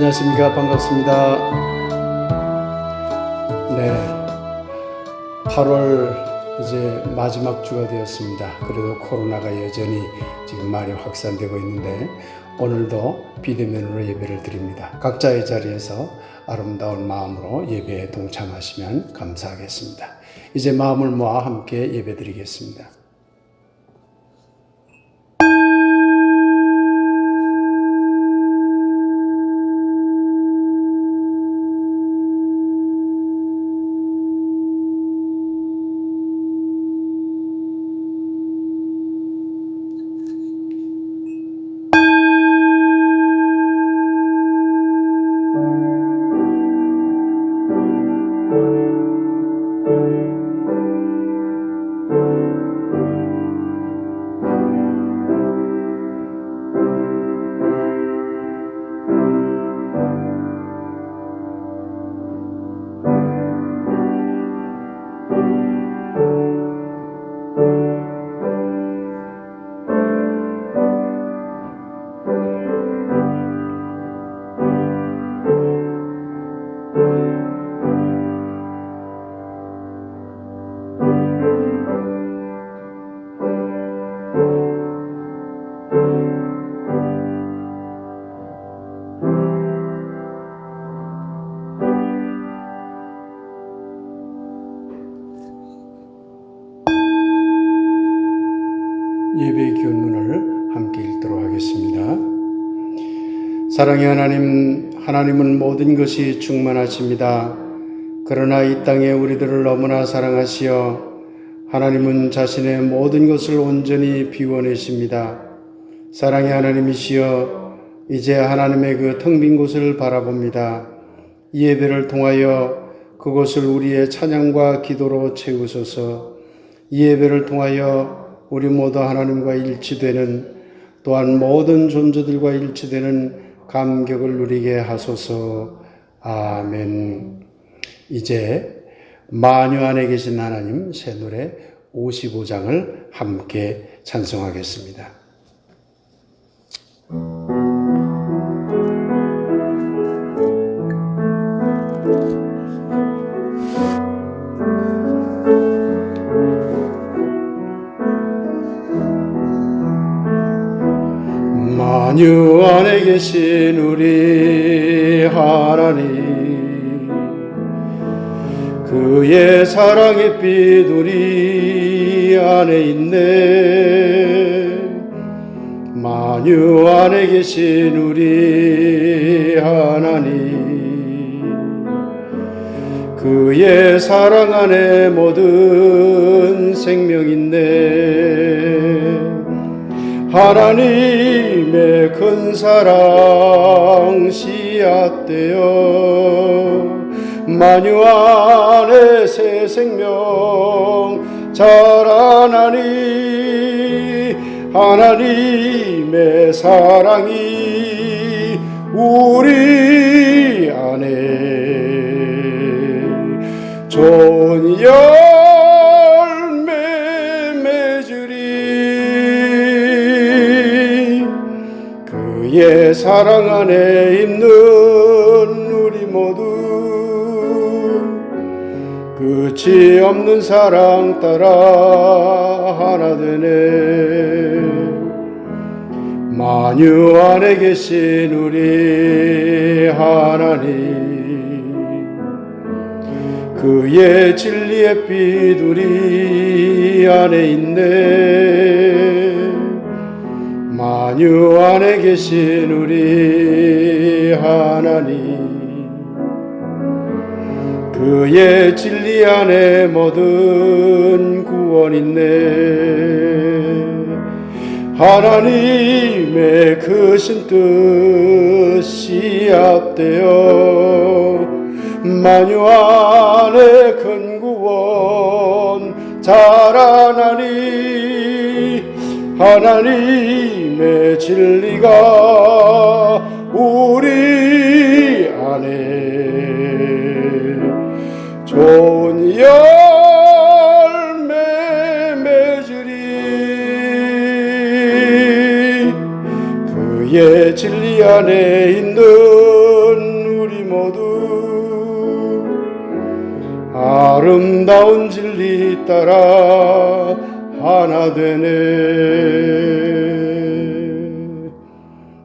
안녕하십니까. 반갑습니다. 네, 8월 이제 마지막 주가 되었습니다. 그래도 코로나가 여전히 지금 많이 확산되고 있는데 오늘도 비대면으로 예배를 드립니다. 각자의 자리에서 아름다운 마음으로 예배에 동참하시면 감사하겠습니다. 이제 마음을 모아 함께 예배 드리겠습니다. 예배의 기원문을 함께 읽도록 하겠습니다. 사랑의 하나님, 하나님은 모든 것이 충만하십니다. 그러나 이 땅에 우리들을 너무나 사랑하시어 하나님은 자신의 모든 것을 온전히 비워내십니다. 사랑의 하나님이시여, 이제 하나님의 그 텅 빈 곳을 바라봅니다. 이 예배를 통하여 그곳을 우리의 찬양과 기도로 채우소서. 이 예배를 통하여 우리 모두 하나님과 일치되는, 또한 모든 존재들과 일치되는 감격을 누리게 하소서. 아멘. 이제 만유 안에 계신 하나님 새 노래 55장을 함께 찬송하겠습니다. 만유 안에 계신 우리 하나님, 그의 사랑의 빛 우리 안에 있네. 만유 안에 계신 우리 하나님, 그의 사랑 안에 모든 생명 있네. 하나님의 큰 사랑 씨앗되어 만유 안에 새 생명 자라나니, 하나님의 사랑이 우리 안에 좋은 열매 맺으리. 그의 사랑 안에 있는 우리 모두 끝이 없는 사랑 따라 하나 되네. 만유 안에 계신 우리 하나님, 그의 진리의 빛 우리 안에 있네. 만유 안에 계신 우리 하나님, 그의 진리 안에 모든 구원 있네. 하나님의 크신 뜻이 합되어 만유 안에 큰 구원 자라나니, 하나님의 진리가 우리 안에 좋은 열매 맺으리. 그의 진리 안에 있는 아름다운 진리 따라 하나 되네.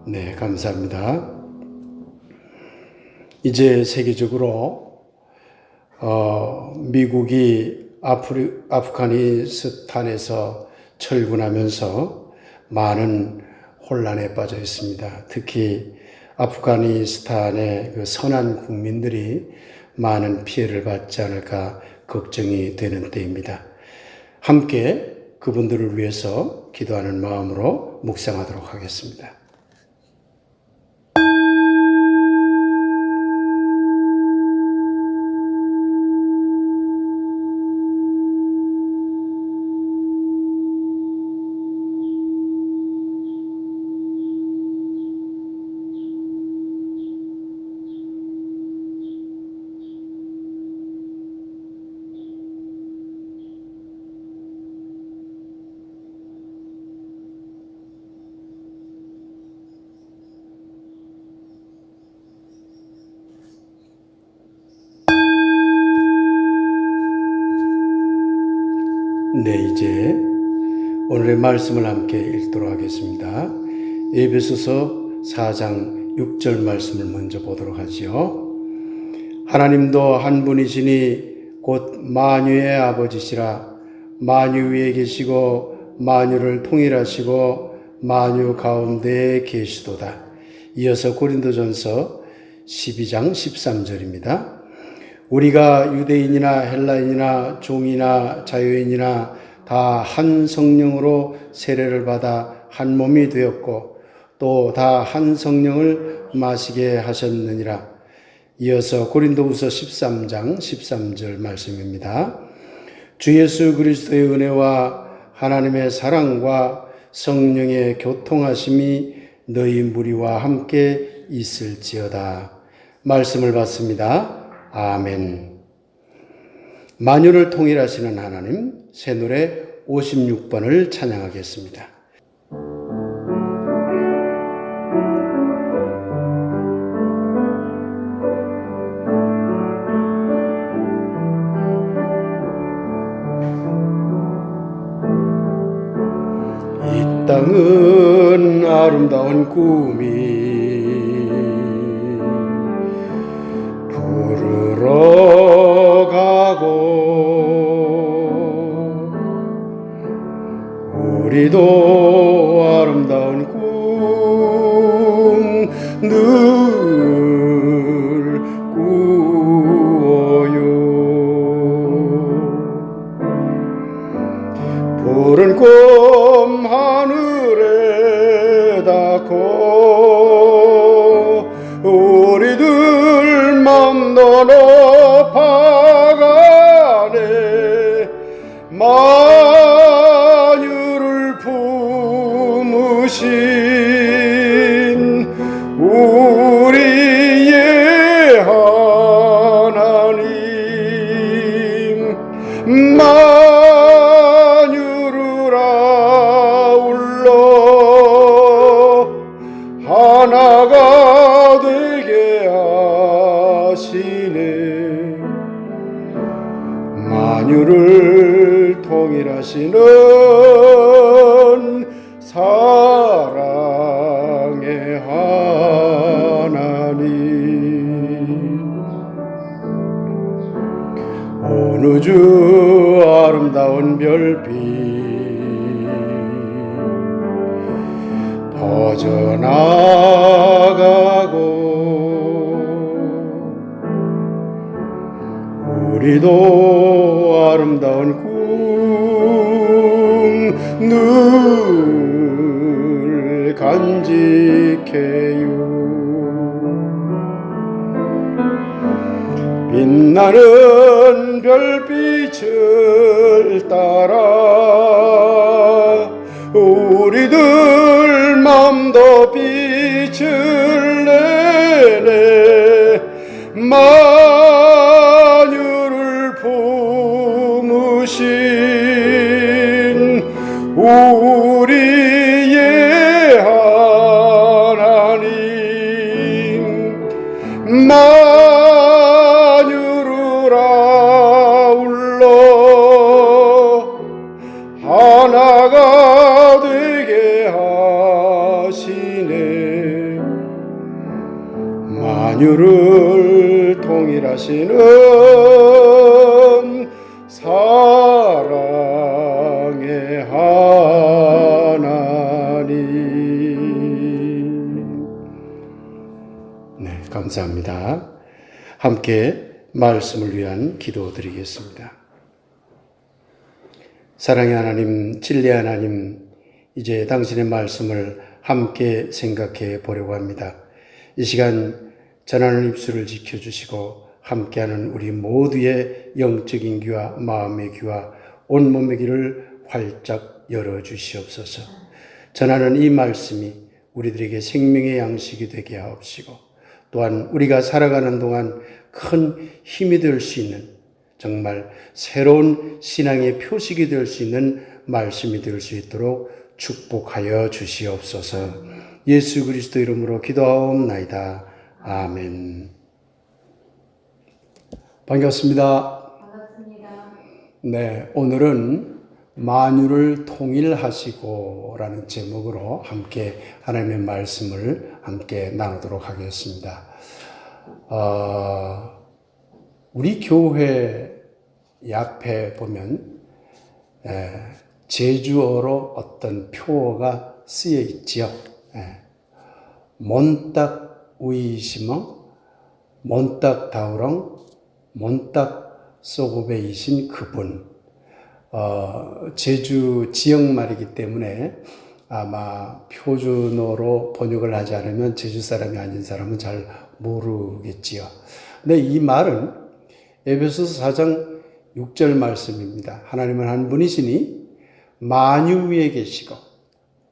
네, 감사합니다. 이제 세계적으로 미국이 아프가니스탄에서 철군하면서 많은 혼란에 빠져 있습니다. 특히 아프가니스탄의 그 선한 국민들이 많은 피해를 받지 않을까 걱정이 되는 때입니다. 함께 그분들을 위해서 기도하는 마음으로 묵상하도록 하겠습니다. 네, 이제 오늘의 말씀을 함께 읽도록 하겠습니다. 에베소서 4장 6절 말씀을 먼저 보도록 하지요. 하나님도 한 분이시니 곧 만유의 아버지시라. 만유 위에 계시고 만유를 통일하시고 만유 가운데에 계시도다. 이어서 고린도전서 12장 13절입니다. 우리가 유대인이나 헬라인이나 종이나 자유인이나 다 한 성령으로 세례를 받아 한 몸이 되었고 또 다 한 성령을 마시게 하셨느니라. 이어서 고린도후서 13장 13절 말씀입니다. 주 예수 그리스도의 은혜와 하나님의 사랑과 성령의 교통하심이 너희 무리와 함께 있을지어다. 말씀을 받습니다. 아멘. 만유를 통일하시는 하나님, 새 노래 56번을 찬양하겠습니다. 이 땅은 아름다운 꿈이 부르러 가고 우리도 아름다운 꿈 늘 꾸어요. 푸른 꿈 하늘에 닿고 우리들 맘도 높아가네. 만유를 품으신 우리의 하나님, 만유를 아울러 하나가 되게 하시네. 만유를 통일하시는 사랑의 하나님, 어느 주 아름다운 별빛 퍼져나가고 우리도 아름다운 꿈 늘 간직해요. 빛나는 별빛을 따라 우리들 맘도 빛을 내네. 만유를 품으신 우리의 하나님, 만유를 만유를 통일하시는 사랑의 하나님. 네, 감사합니다. 함께 말씀을 위한 기도 드리겠습니다. 사랑의 하나님, 진리의 하나님, 이제 당신의 말씀을 함께 생각해 보려고 합니다. 이 시간 전하는 입술을 지켜주시고 함께하는 우리 모두의 영적인 귀와 마음의 귀와 온몸의 귀를 활짝 열어주시옵소서. 전하는 이 말씀이 우리들에게 생명의 양식이 되게 하옵시고 또한 우리가 살아가는 동안 큰 힘이 될 수 있는 정말 새로운 신앙의 표식이 될 수 있는 말씀이 될 수 있도록 축복하여 주시옵소서. 예수 그리스도 이름으로 기도하옵나이다. 아멘. 반갑습니다. 반갑습니다. 네, 오늘은 만유를 통일하시고 라는 제목으로 함께 하나님의 말씀을 함께 나누도록 하겠습니다. 우리 교회 앞에 보면 제주어로 어떤 표어가 쓰여 있지요. 몬딱 우이시멍, 몬딱 다우렁, 몬딱 소고베이신 그분. 제주 지역말이기 때문에 아마 표준어로 번역을 하지 않으면 제주 사람이 아닌 사람은 잘 모르겠지요. 근데 이 말은 에베소서 4장 6절 말씀입니다. 하나님은 한 분이시니 만유 위에 계시고,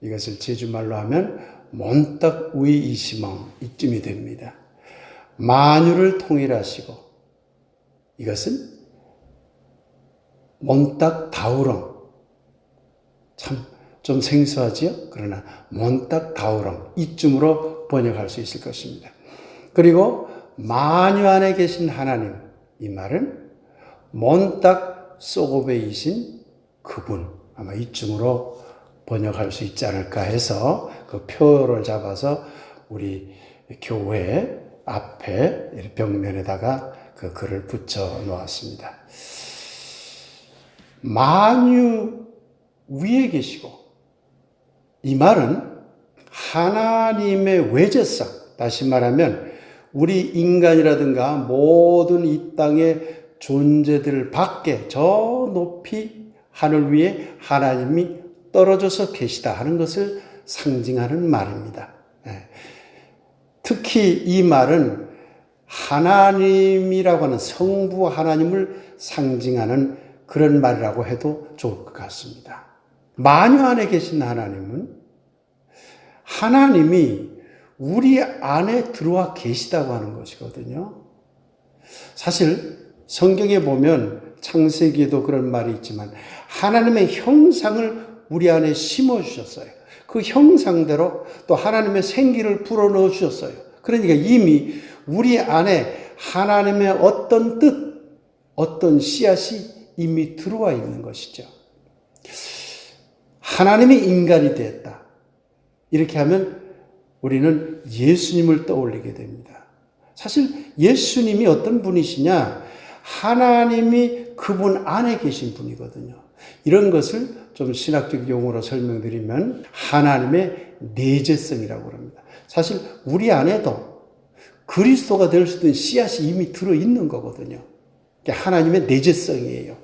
이것을 제주말로 하면 몬딱 위이시멍, 이쯤이 됩니다. 만유를 통일하시고, 이것은 몬딱 다우렁, 참 좀 생소하지요? 그러나 몬딱 다우렁, 이쯤으로 번역할 수 있을 것입니다. 그리고 만유 안에 계신 하나님, 이 말은 몬딱 소고베이신 그분, 아마 이쯤으로 번역할 수 있지 않을까 해서 그 표를 잡아서 우리 교회 앞에 벽면에다가 그 글을 붙여 놓았습니다. 만유 위에 계시고, 이 말은 하나님의 외제성, 다시 말하면 우리 인간이라든가 모든 이 땅의 존재들 밖에 저 높이 하늘 위에 하나님이 떨어져서 계시다 하는 것을 상징하는 말입니다. 특히 이 말은 하나님이라고 하는 성부 하나님을 상징하는 그런 말이라고 해도 좋을 것 같습니다. 만유 안에 계신 하나님은 하나님이 우리 안에 들어와 계시다고 하는 것이거든요. 사실 성경에 보면 창세기에도 그런 말이 있지만 하나님의 형상을 우리 안에 심어주셨어요. 그 형상대로 또 하나님의 생기를 불어넣어 주셨어요. 그러니까 이미 우리 안에 하나님의 어떤 뜻, 어떤 씨앗이 이미 들어와 있는 것이죠. 하나님이 인간이 되었다. 이렇게 하면 우리는 예수님을 떠올리게 됩니다. 사실 예수님이 어떤 분이시냐? 하나님이 그분 안에 계신 분이거든요. 이런 것을 좀 신학적 용어로 설명드리면 하나님의 내재성이라고 합니다. 사실 우리 안에도 그리스도가 될 수 있는 씨앗이 이미 들어있는 거거든요. 하나님의 내재성이에요.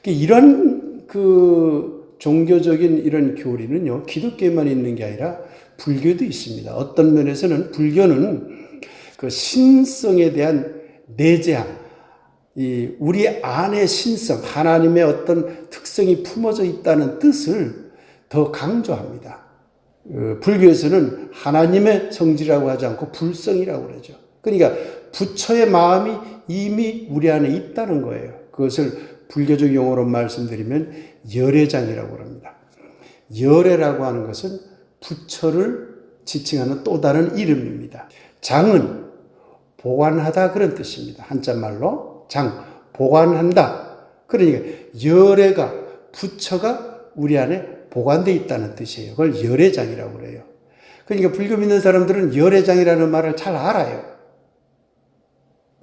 이런 종교적인 이런 교리는요, 기독교에만 있는 게 아니라 불교도 있습니다. 어떤 면에서는 불교는 그 신성에 대한 내재함, 우리 안의 신성, 하나님의 어떤 특성이 품어져 있다는 뜻을 더 강조합니다. 불교에서는 하나님의 성질이라고 하지 않고 불성이라고 그러죠. 그러니까 부처의 마음이 이미 우리 안에 있다는 거예요. 그것을 불교적 용어로 말씀드리면 열애장이라고 합니다. 열애라고 하는 것은 부처를 지칭하는 또 다른 이름입니다. 장은 보관하다 그런 뜻입니다. 한자말로 장, 보관한다. 그러니까 열애가, 부처가 우리 안에 보관되어 있다는 뜻이에요. 그걸 열애장이라고 그래요. 그러니까 불교 믿는 사람들은 열애장이라는 말을 잘 알아요.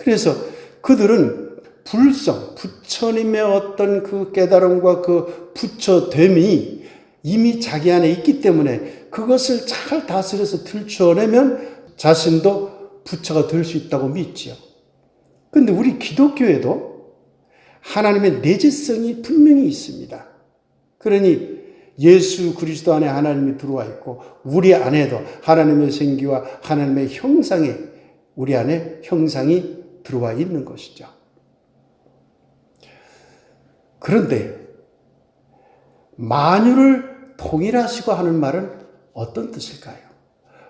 그래서 그들은 부처님의 어떤 그 깨달음과 그 부처됨이 이미 자기 안에 있기 때문에 그것을 잘 다스려서 들추어내면 자신도 부처가 될 수 있다고 믿지요. 그런데 우리 기독교에도 하나님의 내재성이 분명히 있습니다. 그러니 예수 그리스도 안에 하나님이 들어와 있고 우리 안에도 하나님의 생기와 하나님의 형상이 우리 안에 형상이 들어와 있는 것이죠. 그런데 만유를 통일하시고 하는 말은 어떤 뜻일까요?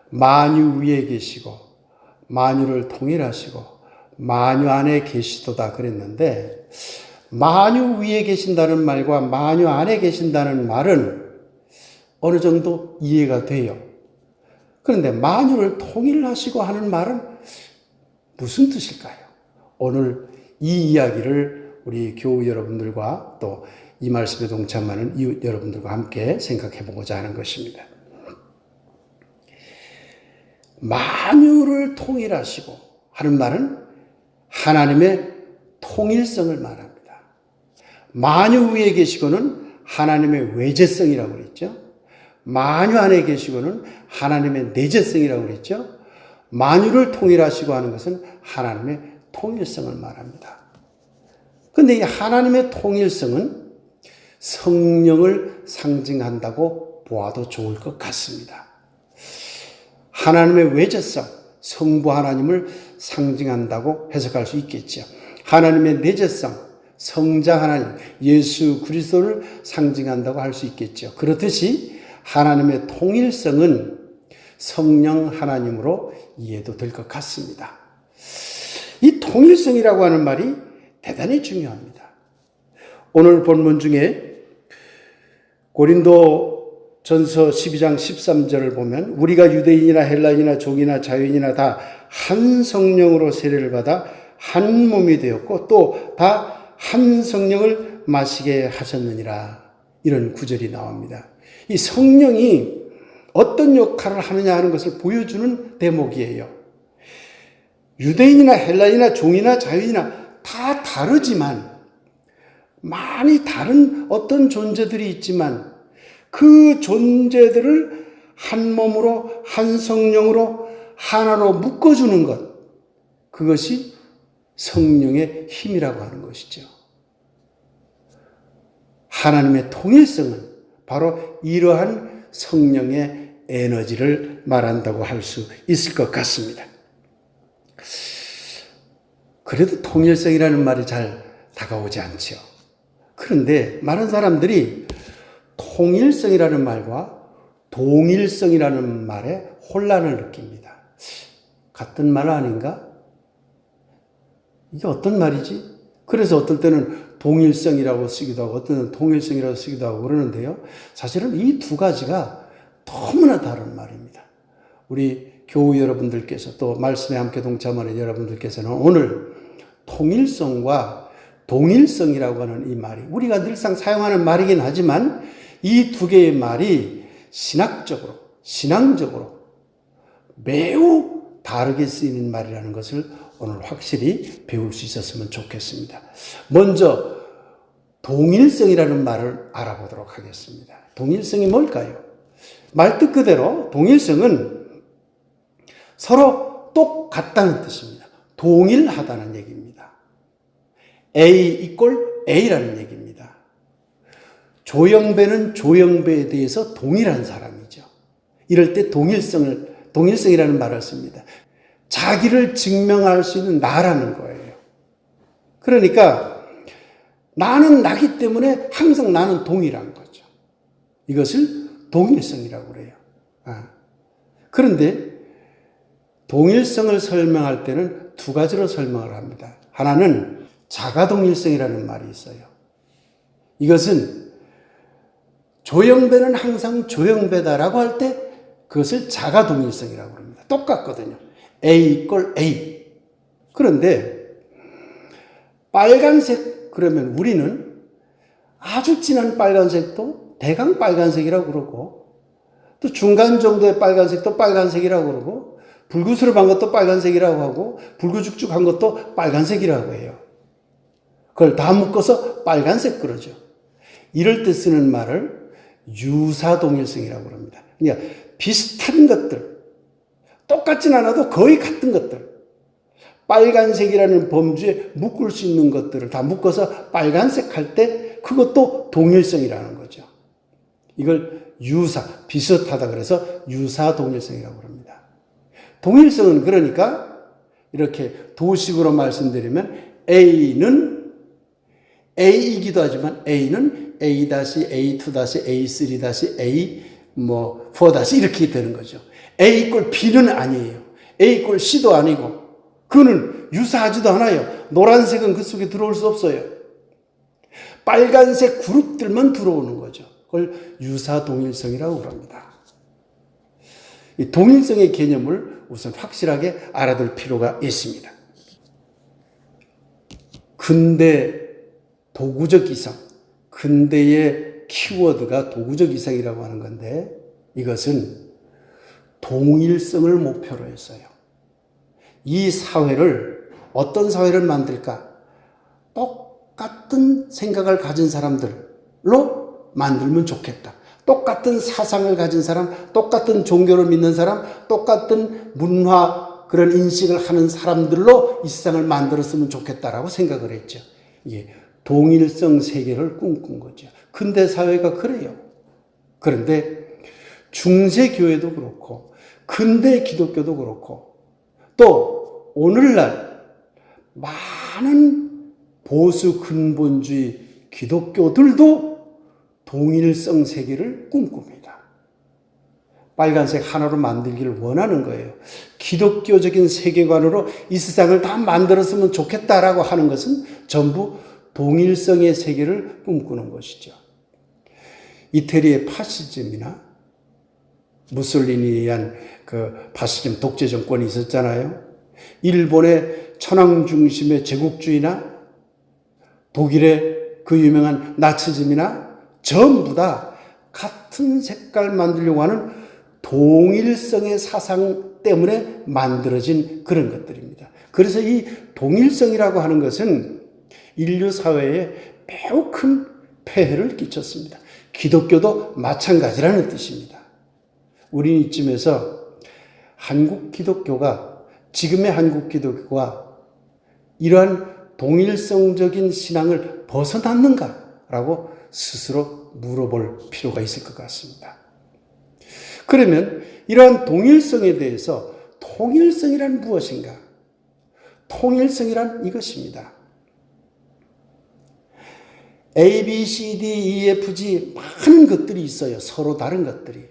만유 위에 계시고 만유를 통일하시고 만유 안에 계시도다 그랬는데 만유 위에 계신다는 말과 만유 안에 계신다는 말은 어느 정도 이해가 돼요. 그런데 만유를 통일하시고 하는 말은 무슨 뜻일까요? 오늘 이 이야기를 우리 교우 여러분들과 또 이 말씀에 동참하는 이웃 여러분들과 함께 생각해 보고자 하는 것입니다. 만유를 통일하시고 하는 말은 하나님의 통일성을 말합니다. 만유 위에 계시고는 하나님의 외재성이라고 그랬죠. 만유 안에 계시고는 하나님의 내재성이라고 그랬죠. 만유를 통일하시고 하는 것은 하나님의 통일성을 말합니다. 그런데 이 하나님의 통일성은 성령을 상징한다고 보아도 좋을 것 같습니다. 하나님의 외재성, 성부 하나님을 상징한다고 해석할 수 있겠죠. 하나님의 내재성, 성자 하나님, 예수 그리스도를 상징한다고 할 수 있겠죠. 그렇듯이 하나님의 통일성은 성령 하나님으로 이해도 될 것 같습니다. 이 통일성이라고 하는 말이 대단히 중요합니다. 오늘 본문 중에 고린도 전서 12장 13절을 보면 우리가 유대인이나 헬라인이나 종이나 자유인이나 다 한 성령으로 세례를 받아 한 몸이 되었고 또 다 한 성령을 마시게 하셨느니라. 이런 구절이 나옵니다. 이 성령이 어떤 역할을 하느냐 하는 것을 보여주는 대목이에요. 유대인이나 헬라인이나 종이나 자유인이나 다 다르지만 많이 다른 어떤 존재들이 있지만 그 존재들을 한 몸으로 한 성령으로 하나로 묶어주는 것, 그것이 성령의 힘이라고 하는 것이죠. 하나님의 통일성은 바로 이러한 성령의 에너지를 말한다고 할 수 있을 것 같습니다. 그래도 통일성이라는 말이 잘 다가오지 않죠. 그런데 많은 사람들이 통일성이라는 말과 동일성이라는 말에 혼란을 느낍니다. 같은 말 아닌가? 이게 어떤 말이지? 그래서 어떨 때는 동일성이라고 쓰기도 하고 어떤 때는 통일성이라고 쓰기도 하고 그러는데요. 사실은 이 두 가지가 너무나 다른 말입니다. 우리 교우 여러분들께서 또 말씀에 함께 동참하는 여러분들께서는 오늘 통일성과 동일성이라고 하는 이 말이 우리가 늘상 사용하는 말이긴 하지만 이 두 개의 말이 신학적으로, 신앙적으로 매우 다르게 쓰이는 말이라는 것을 오늘 확실히 배울 수 있었으면 좋겠습니다. 먼저 동일성이라는 말을 알아보도록 하겠습니다. 동일성이 뭘까요? 말뜻 그대로 동일성은 서로 똑같다는 뜻입니다. 동일하다는 얘기입니다. A = A라는 얘기입니다. 조영배는 조영배에 대해서 동일한 사람이죠. 이럴 때 동일성이라는 말을 씁니다. 자기를 증명할 수 있는 나라는 거예요. 그러니까 나는 나기 때문에 항상 나는 동일한 거죠. 이것을 동일성이라고 그래요. 그런데 동일성을 설명할 때는 두 가지로 설명을 합니다. 하나는 자가동일성이라는 말이 있어요. 이것은 조영배는 항상 조영배다라고 할 때 그것을 자가동일성이라고 합니다. 똑같거든요. A = A. 그런데 빨간색 그러면 우리는 아주 진한 빨간색도 대강 빨간색이라고 그러고 또 중간 정도의 빨간색도 빨간색이라고 그러고 불구스름한 것도 빨간색이라고 하고 불구죽죽한 것도 빨간색이라고 해요. 그걸 다 묶어서 빨간색 그러죠. 이럴 때 쓰는 말을 유사동일성이라고 합니다. 그러니까 비슷한 것들, 똑같진 않아도 거의 같은 것들, 빨간색이라는 범주에 묶을 수 있는 것들을 다 묶어서 빨간색 할 때 그것도 동일성이라는 거죠. 이걸 비슷하다 그래서 유사동일성이라고 합니다. 동일성은 그러니까 이렇게 도식으로 말씀드리면 A는 A이기도 하지만 A는 A-A2-A3-A4- 이렇게 되는 거죠. A 꼴 B는 아니에요. A 꼴 C도 아니고 그거는 유사하지도 않아요. 노란색은 그 속에 들어올 수 없어요. 빨간색 그룹들만 들어오는 거죠. 그걸 유사동일성이라고 합니다. 이 동일성의 개념을 우선 확실하게 알아둘 필요가 있습니다. 근대 도구적 이성, 근대의 키워드가 도구적 이성이라고 하는 건데 이것은 동일성을 목표로 했어요. 이 사회를 어떤 사회를 만들까? 똑같은 생각을 가진 사람들로 만들면 좋겠다. 똑같은 사상을 가진 사람, 똑같은 종교를 믿는 사람, 똑같은 문화 그런 인식을 하는 사람들로 이 세상을 만들었으면 좋겠다라고 생각을 했죠. 이게 동일성 세계를 꿈꾼 거죠. 근대 사회가 그래요. 그런데 중세교회도 그렇고 근대 기독교도 그렇고 또 오늘날 많은 보수 근본주의 기독교들도 동일성 세계를 꿈꿉니다. 빨간색 하나로 만들기를 원하는 거예요. 기독교적인 세계관으로 이 세상을 다 만들었으면 좋겠다라고 하는 것은 전부 동일성의 세계를 꿈꾸는 것이죠. 이태리의 파시즘이나 무솔리니에 의한 그 파시즘 독재 정권이 있었잖아요. 일본의 천황 중심의 제국주의나 독일의 그 유명한 나치즘이나 전부 다 같은 색깔 만들려고 하는 동일성의 사상 때문에 만들어진 그런 것들입니다. 그래서 이 동일성이라고 하는 것은 인류 사회에 매우 큰 폐해를 끼쳤습니다. 기독교도 마찬가지라는 뜻입니다. 우리는 이쯤에서 지금의 한국 기독교가 이러한 동일성적인 신앙을 벗어났는가라고 스스로 물어볼 필요가 있을 것 같습니다. 그러면 이러한 동일성에 대해서 통일성이란 무엇인가? 통일성이란 이것입니다. A, B, C, D, E, F, G 많은 것들이 있어요. 서로 다른 것들이.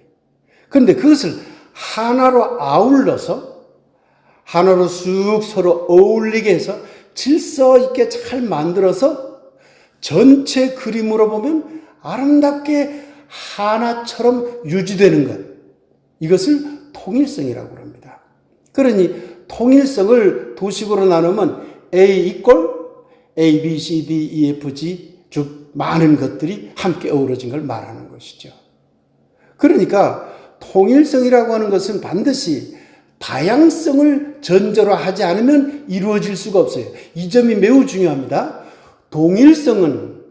그런데 그것을 하나로 아울러서 하나로 쑥 서로 어울리게 해서 질서 있게 잘 만들어서 전체 그림으로 보면 아름답게 하나처럼 유지되는 것. 이것을 통일성이라고 합니다. 그러니 통일성을 도식으로 나누면 A 이꼴 A, B, C, D, E, F, G 즉 많은 것들이 함께 어우러진 걸 말하는 것이죠. 그러니까 통일성이라고 하는 것은 반드시 다양성을 전제로 하지 않으면 이루어질 수가 없어요. 이 점이 매우 중요합니다. 동일성은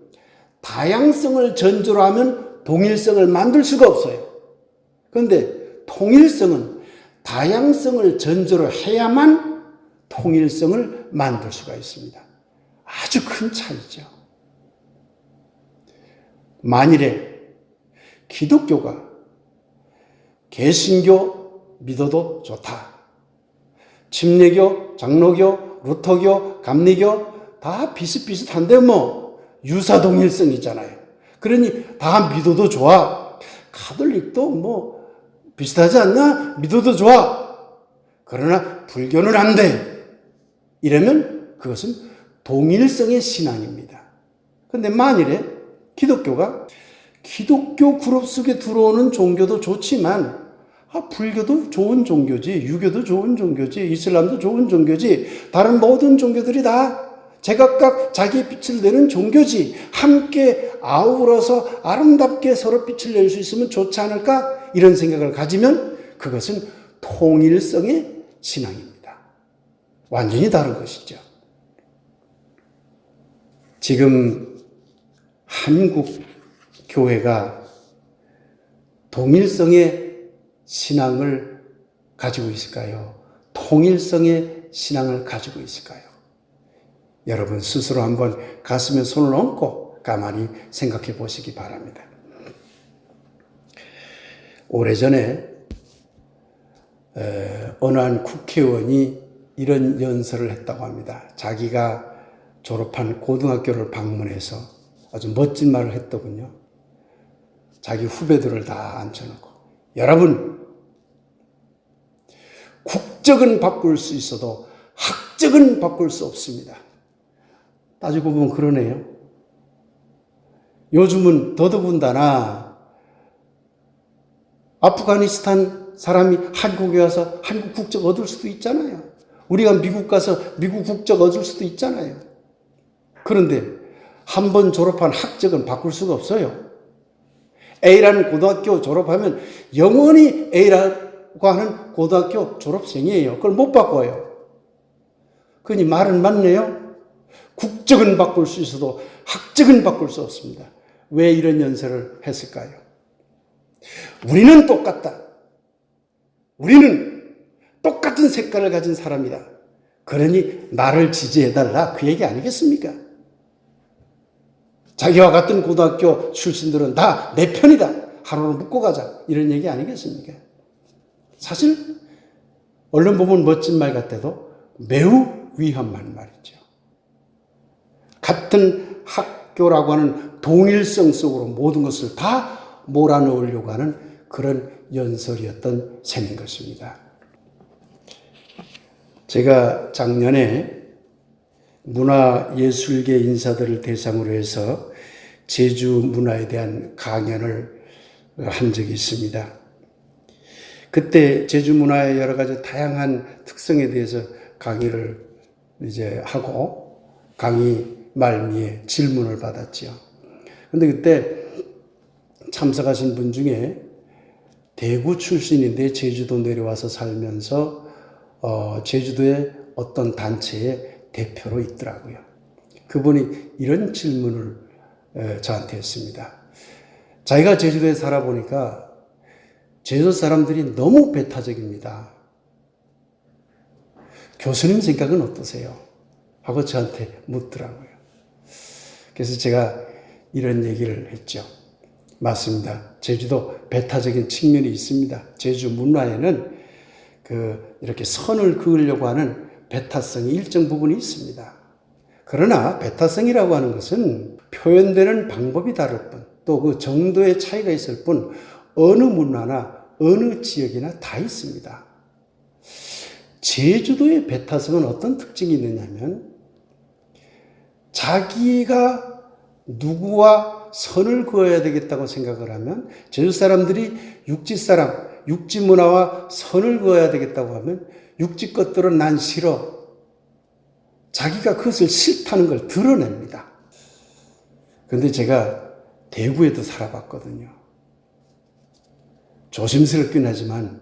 다양성을 전제로 하면 동일성을 만들 수가 없어요. 그런데 통일성은 다양성을 전제로 해야만 통일성을 만들 수가 있습니다. 아주 큰 차이죠. 만일에 기독교가 개신교 믿어도 좋다. 침례교, 장로교, 루터교, 감리교 다 비슷비슷한데 유사동일성이잖아요. 그러니 다 믿어도 좋아. 가톨릭도 비슷하지 않나? 믿어도 좋아. 그러나 불교는 안 돼. 이러면 그것은 동일성의 신앙입니다. 그런데 만일에 기독교가 기독교 그룹 속에 들어오는 종교도 좋지만 불교도 좋은 종교지, 유교도 좋은 종교지, 이슬람도 좋은 종교지, 다른 모든 종교들이 다 제각각 자기의 빛을 내는 종교지, 함께 아우러서 아름답게 서로 빛을 낼 수 있으면 좋지 않을까? 이런 생각을 가지면 그것은 통일성의 신앙입니다. 완전히 다른 것이죠. 지금 한국 교회가 동일성의 신앙을 가지고 있을까요? 통일성의 신앙을 가지고 있을까요? 여러분 스스로 한번 가슴에 손을 얹고 가만히 생각해 보시기 바랍니다. 오래전에 어느 한 국회의원이 이런 연설을 했다고 합니다. 자기가 졸업한 고등학교를 방문해서 아주 멋진 말을 했더군요. 자기 후배들을 다 앉혀놓고, 여러분, 국적은 바꿀 수 있어도 학적은 바꿀 수 없습니다. 따지고 보면 그러네요. 요즘은 더더군다나 아프가니스탄 사람이 한국에 와서 한국 국적 얻을 수도 있잖아요. 우리가 미국 가서 미국 국적 얻을 수도 있잖아요. 그런데 한 번 졸업한 학적은 바꿀 수가 없어요. A라는 고등학교 졸업하면 영원히 A라고 하는 고등학교 졸업생이에요. 그걸 못 바꿔요. 그러니 말은 맞네요. 국적은 바꿀 수 있어도 학적은 바꿀 수 없습니다. 왜 이런 연설을 했을까요? 우리는 똑같다. 우리는 똑같은 색깔을 가진 사람이다. 그러니 나를 지지해달라. 그 얘기 아니겠습니까? 자기와 같은 고등학교 출신들은 다 내 편이다. 하루를 묶고 가자. 이런 얘기 아니겠습니까? 사실 얼른 보면 멋진 말 같아도 매우 위험한 말이죠. 같은 학교라고 하는 동일성 속으로 모든 것을 다 몰아넣으려고 하는 그런 연설이었던 셈인 것입니다. 제가 작년에 문화예술계 인사들을 대상으로 해서 제주 문화에 대한 강연을 한 적이 있습니다. 그때 제주 문화의 여러 가지 다양한 특성에 대해서 강의를 이제 하고 강의 말미에 질문을 받았지요. 그런데 그때 참석하신 분 중에 대구 출신인데 제주도 내려와서 살면서 제주도의 어떤 단체의 대표로 있더라고요. 그분이 이런 질문을 저한테 했습니다. 자기가 제주도에 살아보니까 제주도 사람들이 너무 배타적입니다. 교수님 생각은 어떠세요? 하고 저한테 묻더라고요. 그래서 제가 이런 얘기를 했죠. 맞습니다. 제주도 배타적인 측면이 있습니다. 제주 문화에는 이렇게 선을 그으려고 하는 배타성이 일정 부분이 있습니다. 그러나 배타성이라고 하는 것은 표현되는 방법이 다를 뿐, 또 그 정도의 차이가 있을 뿐, 어느 문화나 어느 지역이나 다 있습니다. 제주도의 배타성은 어떤 특징이 있느냐면, 자기가 누구와 선을 그어야 되겠다고 생각을 하면, 제주 사람들이 육지 사람, 육지 문화와 선을 그어야 되겠다고 하면, 육지 것들은 난 싫어. 자기가 그것을 싫다는 걸 드러냅니다. 그런데 제가 대구에도 살아봤거든요. 조심스럽긴 하지만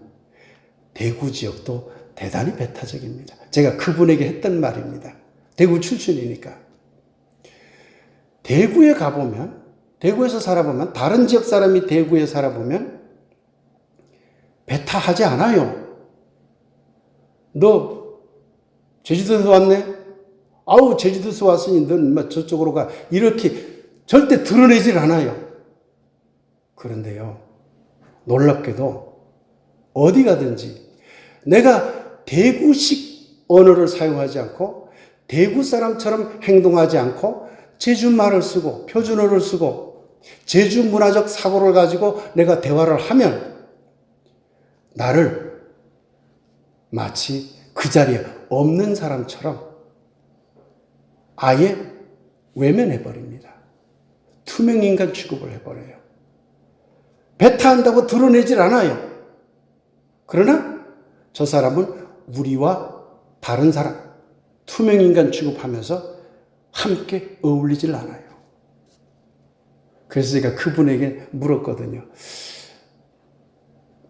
대구 지역도 대단히 배타적입니다. 제가 그분에게 했던 말입니다. 대구 출신이니까. 대구에 가보면, 대구에서 살아보면, 다른 지역 사람이 대구에 살아보면 배타하지 않아요. 너 제주도에서 왔네? 아우, 제주도에서 왔으니 넌 저쪽으로 가. 이렇게 절대 드러내질 않아요. 그런데요, 놀랍게도 어디 가든지 내가 대구식 언어를 사용하지 않고 대구 사람처럼 행동하지 않고 제주 말을 쓰고 표준어를 쓰고 제주 문화적 사고를 가지고 내가 대화를 하면 나를 마치 그 자리에 없는 사람처럼 아예 외면해버립니다. 투명인간 취급을 해버려요. 배타한다고 드러내질 않아요. 그러나 저 사람은 우리와 다른 사람, 투명인간 취급하면서 함께 어울리질 않아요. 그래서 제가 그분에게 물었거든요.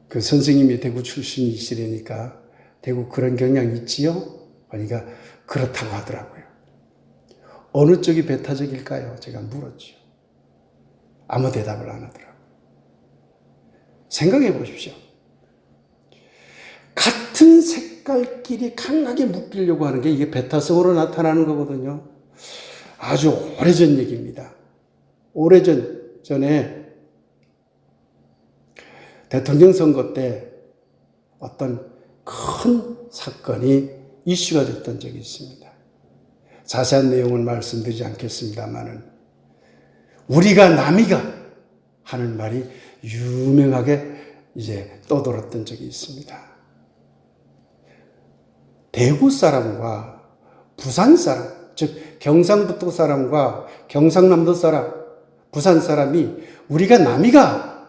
그 선생님이 대구 출신이시라니까 대구 그런 경향 있지요? 그러니까 그렇다고 하더라고요. 어느 쪽이 배타적일까요? 제가 물었죠. 아무 대답을 안 하더라고요. 생각해 보십시오. 같은 색깔끼리 강하게 묶이려고 하는 게 이게 배타성으로 나타나는 거거든요. 아주 오래전 얘기입니다. 오래전에 대통령 선거 때 어떤 큰 사건이 이슈가 됐던 적이 있습니다. 자세한 내용은 말씀드리지 않겠습니다만은 우리가 남이가 하는 말이 유명하게 이제 떠돌았던 적이 있습니다. 대구 사람과 부산 사람, 즉 경상북도 사람과 경상남도 사람, 부산 사람이 우리가 남이가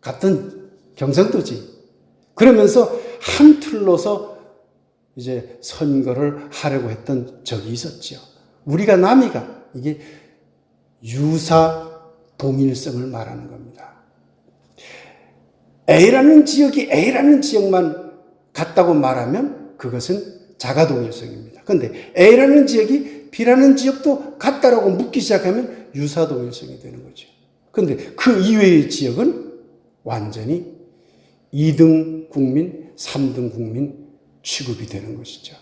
같은 경상도지. 그러면서 한 틀로서 이제 선거를 하려고 했던 적이 있었죠. 우리가 남이가 이게 유사 동일성을 말하는 겁니다. A라는 지역이 A라는 지역만 같다고 말하면 그것은 자가동일성입니다. 그런데 A라는 지역이 B라는 지역도 같다라고 묻기 시작하면 유사동일성이 되는 거죠. 그런데 그 이외의 지역은 완전히 2등 국민, 3등 국민 취급이 되는 것이죠.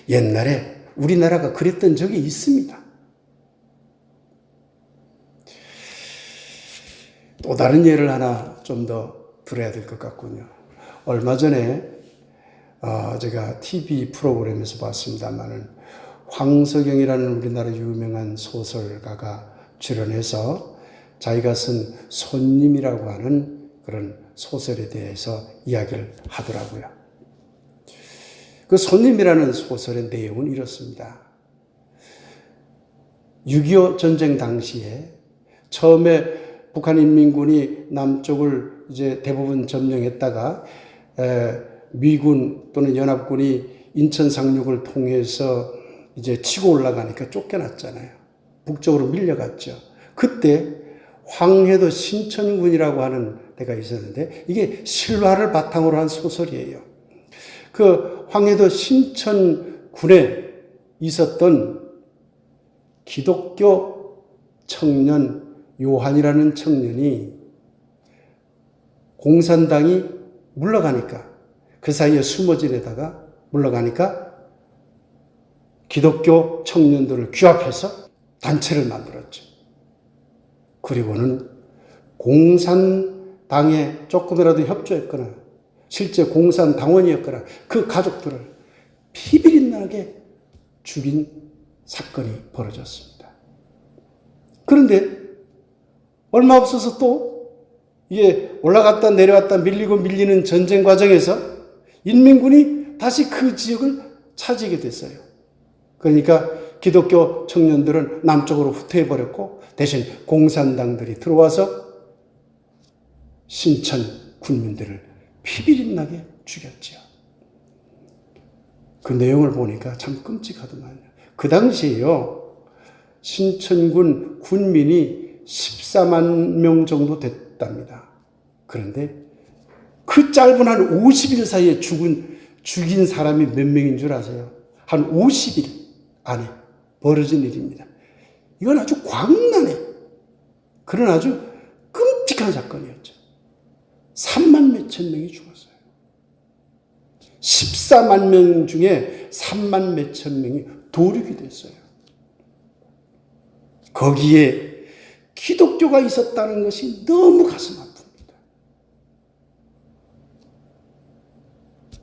옛날에 우리나라가 그랬던 적이 있습니다. 또 다른 예를 하나 좀 더 들어야 될 것 같군요. 얼마 전에 제가 TV 프로그램에서 봤습니다만은 황석영이라는 우리나라 유명한 소설가가 출연해서 자기가 쓴 손님이라고 하는 그런 소설에 대해서 이야기를 하더라고요. 그 손님이라는 소설의 내용은 이렇습니다. 6.25 전쟁 당시에 처음에 북한 인민군이 남쪽을 이제 대부분 점령했다가 미군 또는 연합군이 인천 상륙을 통해서 이제 치고 올라가니까 쫓겨났잖아요. 북쪽으로 밀려갔죠. 그때 황해도 신천군이라고 하는 데가 있었는데 이게 실화를 바탕으로 한 소설이에요. 그 황해도 신천군에 있었던 기독교 청년 요한이라는 청년이 공산당이 물러가니까 그 사이에 숨어 지내다가 물러가니까 기독교 청년들을 규합해서 단체를 만들었죠. 그리고는 공산당에 조금이라도 협조했거나 실제 공산당원이었거나 그 가족들을 피비린나게 죽인 사건이 벌어졌습니다. 그런데 얼마 없어서 또 이게 올라갔다 내려갔다 밀리고 밀리는 전쟁 과정에서 인민군이 다시 그 지역을 차지하게 됐어요. 그러니까 기독교 청년들은 남쪽으로 후퇴해버렸고 대신 공산당들이 들어와서 신천 군민들을 피비린나게 죽였죠. 그 내용을 보니까 참 끔찍하더만요. 그 당시에요, 신천군 군민이 14만 명 정도 됐답니다. 그런데 그 짧은 한 50일 사이에 죽인 사람이 몇 명인 줄 아세요? 한 50일 안에 벌어진 일입니다. 이건 아주 광란해. 그런 아주 끔찍한 사건이었죠. 3만 몇천 명이 죽었어요. 14만 명 중에 3만 몇천 명이 도륙이 됐어요. 거기에 기독교가 있었다는 것이 너무 가슴 아픕니다.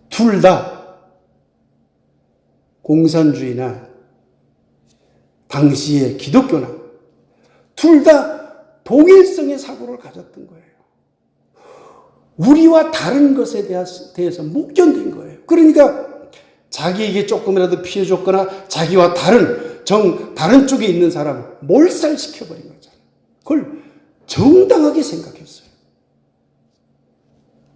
둘 다 공산주의나 당시의 기독교나 둘 다 동일성의 사고를 가졌던 거예요. 우리와 다른 것에 대해서 못 견딘 거예요. 그러니까 자기에게 조금이라도 피해 줬거나 자기와 다른 쪽에 있는 사람을 몰살시켜버린 거잖아요. 그걸 정당하게 생각했어요.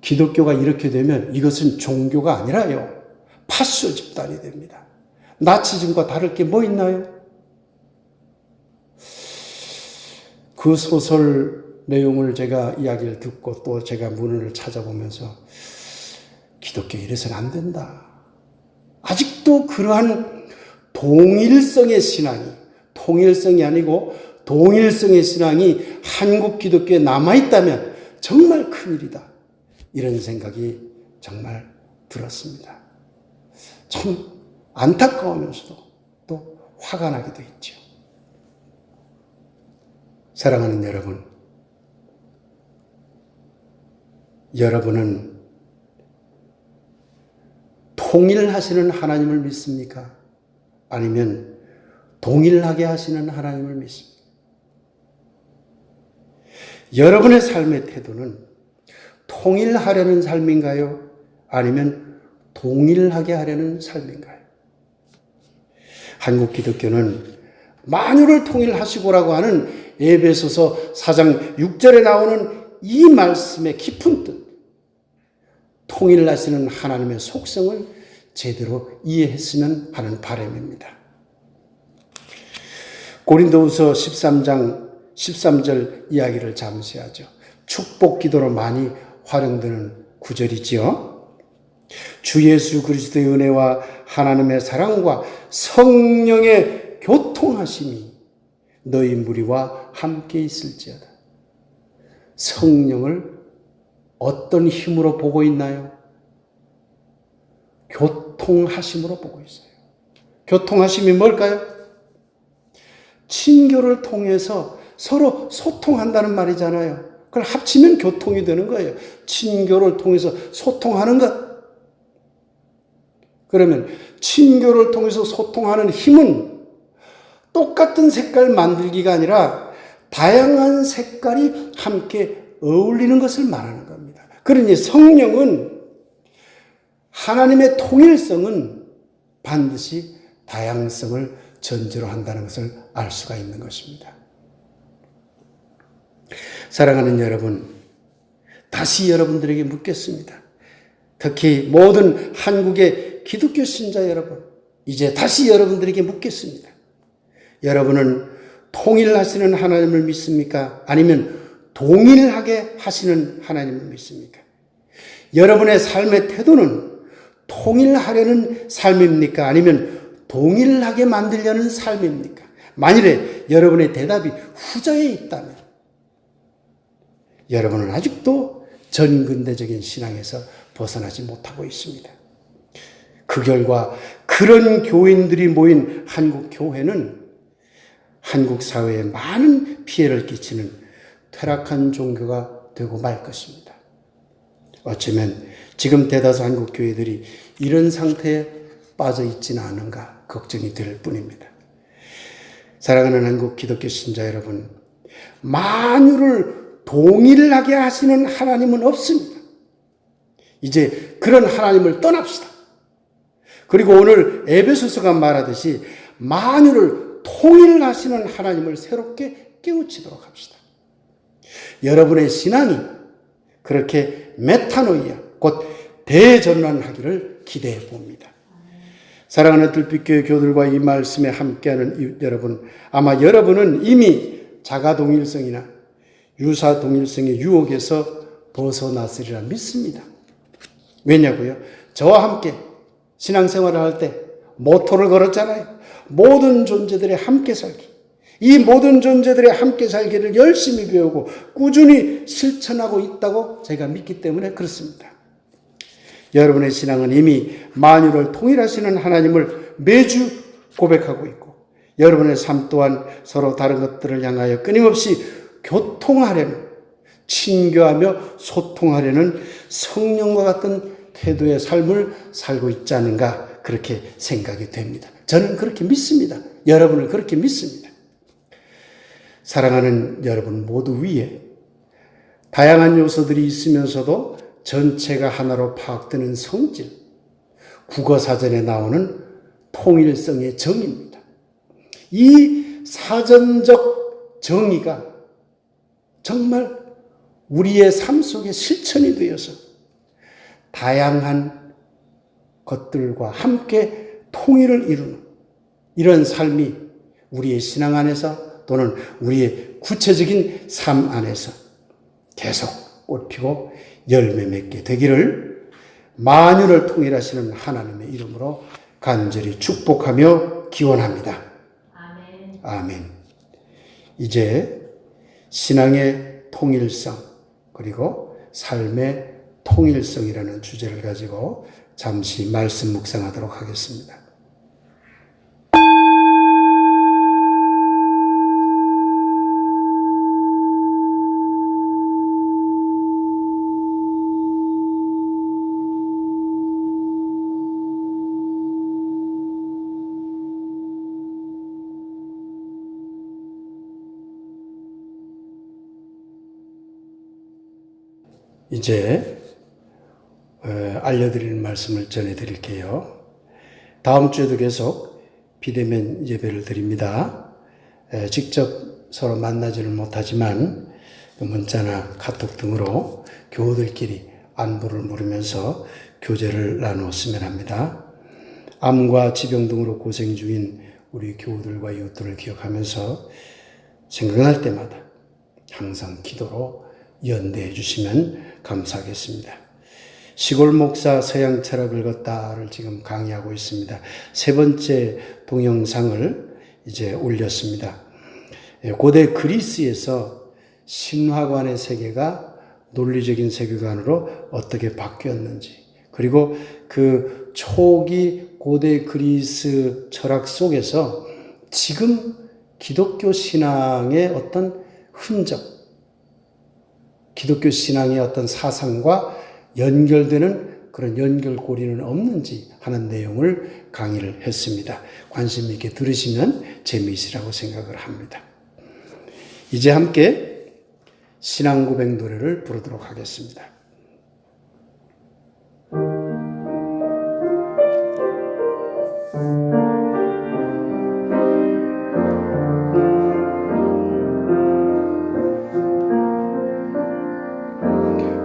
기독교가 이렇게 되면 이것은 종교가 아니라요, 파쇼 집단이 됩니다. 나치즘과 다를 게 뭐 있나요? 그 소설 내용을 제가 이야기를 듣고 또 제가 문헌을 찾아보면서 기독교 이래서는 안 된다. 아직도 그러한 동일성의 신앙이, 통일성이 아니고 동일성의 신앙이 한국 기독교에 남아있다면 정말 큰일이다. 이런 생각이 정말 들었습니다. 참 안타까우면서도 또 화가 나기도 했죠. 사랑하는 여러분, 여러분은 통일하시는 하나님을 믿습니까? 아니면 동일하게 하시는 하나님을 믿습니까? 여러분의 삶의 태도는 통일하려는 삶인가요? 아니면 동일하게 하려는 삶인가요? 한국 기독교는 만유를 통일하시고라고 하는 에베소서 4장 6절에 나오는 이 말씀의 깊은 뜻, 통일하시는 하나님의 속성을 제대로 이해했으면 하는 바람입니다. 고린도후서 13장 13절 이야기를 잠시 하죠. 축복 기도로 많이 활용되는 구절이지요. 주 예수 그리스도의 은혜와 하나님의 사랑과 성령의 교통하심이 너희 무리와 함께 있을지어다. 성령을 어떤 힘으로 보고 있나요? 교통하심으로 보고 있어요. 교통하심이 뭘까요? 친교를 통해서 서로 소통한다는 말이잖아요. 그걸 합치면 교통이 되는 거예요. 친교를 통해서 소통하는 것. 그러면 친교를 통해서 소통하는 힘은 똑같은 색깔 만들기가 아니라 다양한 색깔이 함께 어울리는 것을 말하는 겁니다. 그러니 성령은 하나님의 통일성은 반드시 다양성을 전제로 한다는 것을 알 수가 있는 것입니다. 사랑하는 여러분, 다시 여러분들에게 묻겠습니다. 특히 모든 한국의 기독교 신자 여러분, 이제 다시 여러분들에게 묻겠습니다. 여러분은 통일하시는 하나님을 믿습니까? 아니면 동일하게 하시는 하나님을 믿습니까? 여러분의 삶의 태도는 통일하려는 삶입니까? 아니면 동일하게 만들려는 삶입니까? 만일에 여러분의 대답이 후자에 있다면 여러분은 아직도 전근대적인 신앙에서 벗어나지 못하고 있습니다. 그 결과 그런 교인들이 모인 한국 교회는 한국 사회에 많은 피해를 끼치는 퇴락한 종교가 되고 말 것입니다. 어쩌면 지금 대다수 한국 교회들이 이런 상태에 빠져 있지는 않은가 걱정이 될 뿐입니다. 사랑하는 한국 기독교 신자 여러분, 만유를 동일하게 하시는 하나님은 없습니다. 이제 그런 하나님을 떠납시다. 그리고 오늘 에베소서가 말하듯이 만유를 통일하시는 하나님을 새롭게 깨우치도록 합시다. 여러분의 신앙이 그렇게 메타노이아, 곧 대전환하기를 기대해 봅니다. 사랑하는 들빛교회 교들과 이 말씀에 함께하는 여러분, 아마 여러분은 이미 자가동일성이나 유사동일성의 유혹에서 벗어났으리라 믿습니다. 왜냐고요? 저와 함께 신앙생활을 할 때 모토를 걸었잖아요. 모든 존재들의 함께 살기. 이 모든 존재들의 함께 살기를 열심히 배우고 꾸준히 실천하고 있다고 제가 믿기 때문에 그렇습니다. 여러분의 신앙은 이미 만유를 통일하시는 하나님을 매주 고백하고 있고 여러분의 삶 또한 서로 다른 것들을 향하여 끊임없이 교통하려는, 친교하며 소통하려는 성령과 같은 태도의 삶을 살고 있지 않은가 그렇게 생각이 됩니다. 저는 그렇게 믿습니다. 여러분을 그렇게 믿습니다. 사랑하는 여러분 모두 위에 다양한 요소들이 있으면서도 전체가 하나로 파악되는 성질, 국어사전에 나오는 통일성의 정의입니다. 이 사전적 정의가 정말 우리의 삶 속에 실천이 되어서 다양한 것들과 함께 통일을 이루는 이런 삶이 우리의 신앙 안에서 또는 우리의 구체적인 삶 안에서 계속 꽃피고 열매 맺게 되기를 만유를 통일하시는 하나님의 이름으로 간절히 축복하며 기원합니다. 아멘. 아멘. 이제 신앙의 통일성 그리고 삶의 통일성이라는 주제를 가지고 잠시 말씀 묵상하도록 하겠습니다. 이제 알려드리는 말씀을 전해드릴게요. 다음 주에도 계속 비대면 예배를 드립니다. 직접 서로 만나지는 못하지만 문자나 카톡 등으로 교우들끼리 안부를 물으면서 교제를 나누었으면 합니다. 암과 지병 등으로 고생 중인 우리 교우들과 이웃들을 기억하면서 생각날 때마다 항상 기도로 연대해 주시면 감사하겠습니다. 시골 목사 서양 철학을 걷다를 지금 강의하고 있습니다. 세 번째 동영상을 이제 올렸습니다. 고대 그리스에서 신화관의 세계가 논리적인 세계관으로 어떻게 바뀌었는지, 그리고 그 초기 고대 그리스 철학 속에서 지금 기독교 신앙의 어떤 흔적, 기독교 신앙의 어떤 사상과 연결되는 그런 연결고리는 없는지 하는 내용을 강의를 했습니다. 관심 있게 들으시면 재미있으라고 생각을 합니다. 이제 함께 신앙고백 노래를 부르도록 하겠습니다.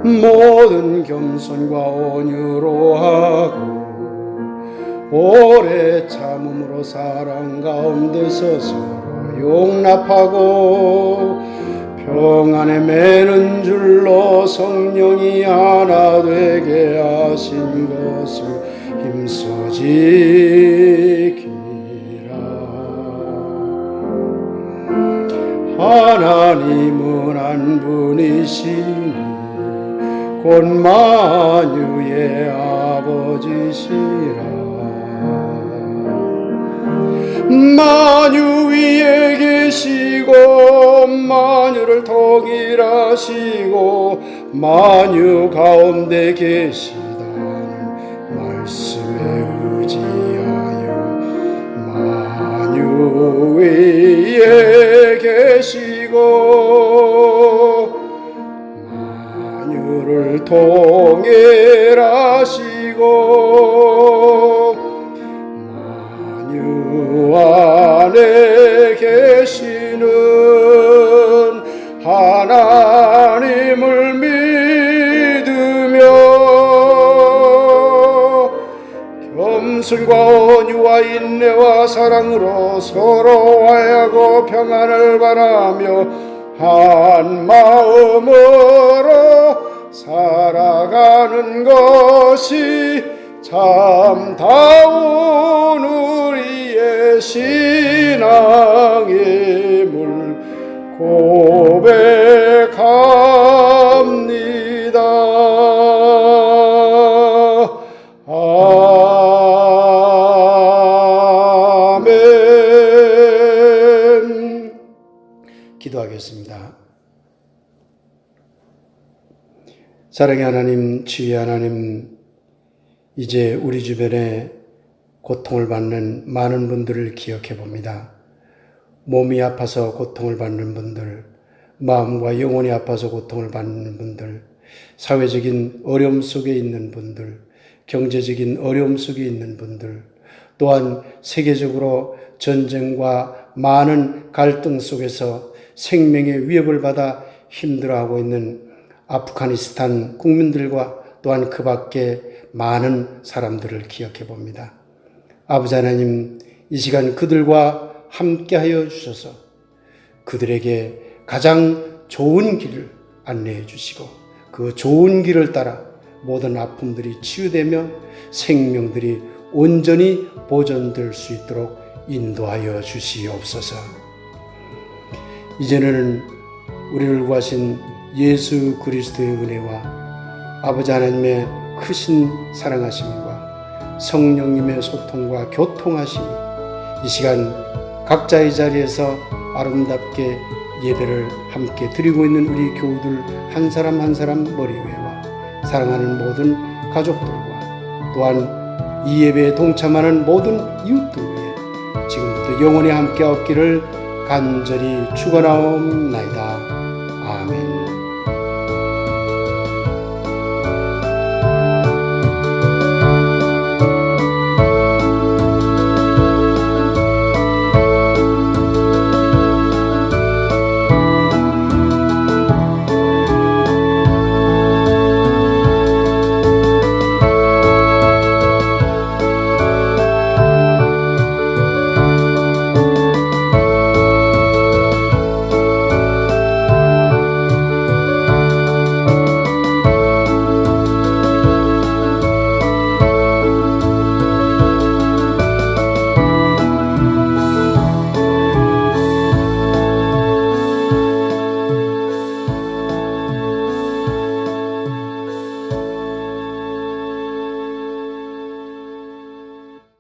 모든 겸손과 온유로 하고 오래 참음으로 사랑 가운데서 서로 용납하고 평안에 매는 줄로 성령이 하나 되게 하신 것을 힘써 지키라. 하나님은 한 분이시니 곧 만유의 아버지시라. 만유 위에 계시고 만유를 통일하시고 만유 가운데 계시다는 말씀에 의지하여 만유 위에 계시고 만유를 통일하시고 만유 안에 계시는 하나님을 믿으며 겸손과 온유와 인내와 사랑으로 서로 화해하고 평안을 바라며 한 마음으로 살아가는 것이 참다운 우리의 신앙임을 고백합니다. 아멘. 기도하겠습니다. 사랑의 하나님, 주의 하나님, 이제 우리 주변에 고통을 받는 많은 분들을 기억해 봅니다. 몸이 아파서 고통을 받는 분들, 마음과 영혼이 아파서 고통을 받는 분들, 사회적인 어려움 속에 있는 분들, 경제적인 어려움 속에 있는 분들, 또한 세계적으로 전쟁과 많은 갈등 속에서 생명의 위협을 받아 힘들어하고 있는 아프가니스탄 국민들과 또한 그 밖에 많은 사람들을 기억해 봅니다. 아버지 하나님, 이 시간 그들과 함께하여 주셔서 그들에게 가장 좋은 길을 안내해 주시고 그 좋은 길을 따라 모든 아픔들이 치유되며 생명들이 온전히 보존될 수 있도록 인도하여 주시옵소서. 이제는 우리를 구하신 예수 그리스도의 은혜와 아버지 하나님의 크신 사랑하심과 성령님의 소통과 교통하심이 이 시간 각자의 자리에서 아름답게 예배를 함께 드리고 있는 우리 교우들 한 사람 한 사람 머리 위에와 사랑하는 모든 가족들과 또한 이 예배에 동참하는 모든 이웃들 위해 지금부터 영원히 함께 없기를 간절히 축원하옵나이다.